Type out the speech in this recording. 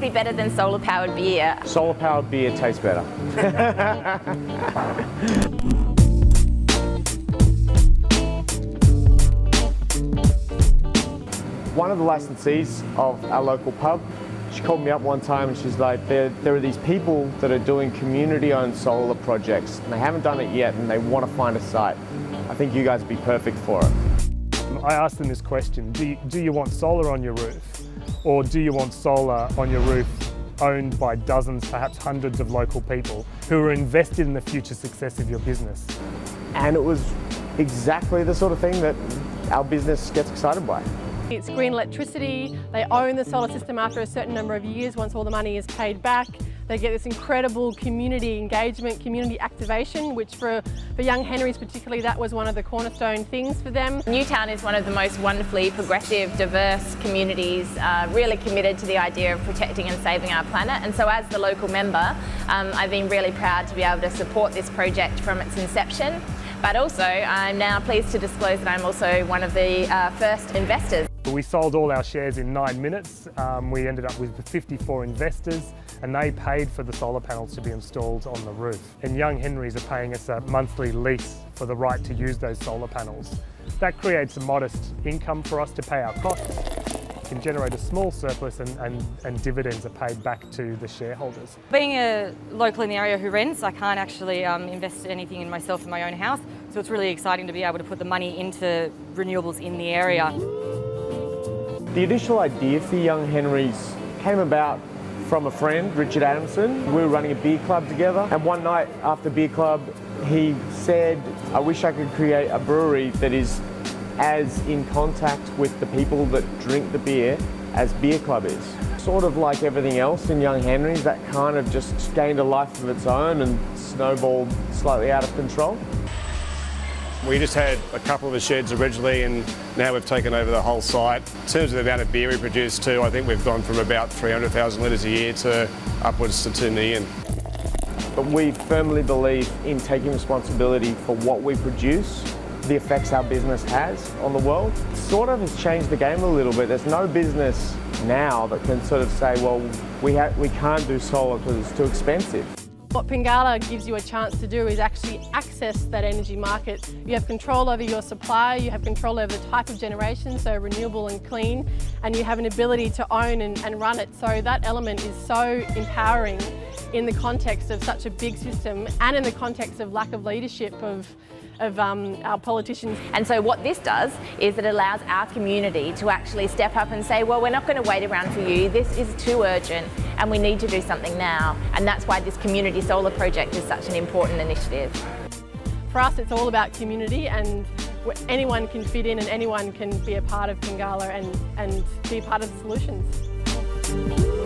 be better than solar-powered beer. Solar-powered beer tastes better. One of the licensees of our local pub, she called me up one time and she's like, there are these people that are doing community-owned solar projects and they haven't done it yet and they want to find a site. I think you guys would be perfect for it. I asked them this question, do you want solar on your roof? Or do you want solar on your roof owned by dozens, perhaps hundreds of local people who are invested in the future success of your business? And it was exactly the sort of thing that our business gets excited by. It's green electricity. They own the solar system after a certain number of years. Once all the money is paid back, they get this incredible community engagement, community activation, which for young Henrys particularly, that was one of the cornerstone things for them. Newtown is one of the most wonderfully progressive, diverse communities, really committed to the idea of protecting and saving our planet. And so as the local member, I've been really proud to be able to support this project from its inception. But also, I'm now pleased to disclose that I'm also one of the first investors. We sold all our shares in 9 minutes. We ended up with 54 investors and they paid for the solar panels to be installed on the roof. And Young Henrys are paying us a monthly lease for the right to use those solar panels. That creates a modest income for us to pay our costs. Can generate a small surplus and dividends are paid back to the shareholders. Being a local in the area who rents, I can't actually invest anything in myself in my own house, so it's really exciting to be able to put the money into renewables in the area. The initial idea for Young Henrys came about from a friend, Richard Adamson. We were running a beer club together, and one night after beer club, he said, I wish I could create a brewery that is as in contact with the people that drink the beer as Beer Club is. Sort of like everything else in Young Henrys, that kind of just gained a life of its own and snowballed slightly out of control. We just had a couple of the sheds originally and now we've taken over the whole site. In terms of the amount of beer we produce too, I think we've gone from about 300,000 litres a year to upwards to 2 million. But we firmly believe in taking responsibility for what we produce, the effects our business has on the world. Sort of has changed the game a little bit. There's no business now that can sort of say, well, we can't do solar because it's too expensive. What Pingala gives you a chance to do is actually access that energy market. You have control over your supply, you have control over the type of generation, so renewable and clean, and you have an ability to own and run it. So that element is so empowering in the context of such a big system and in the context of lack of leadership of our politicians. And so what this does is it allows our community to actually step up and say, well, we're not going to wait around for you, this is too urgent and we need to do something now. And that's why this community solar project is such an important initiative. For us, it's all about community, and anyone can fit in and anyone can be a part of Pingala and be a part of the solutions.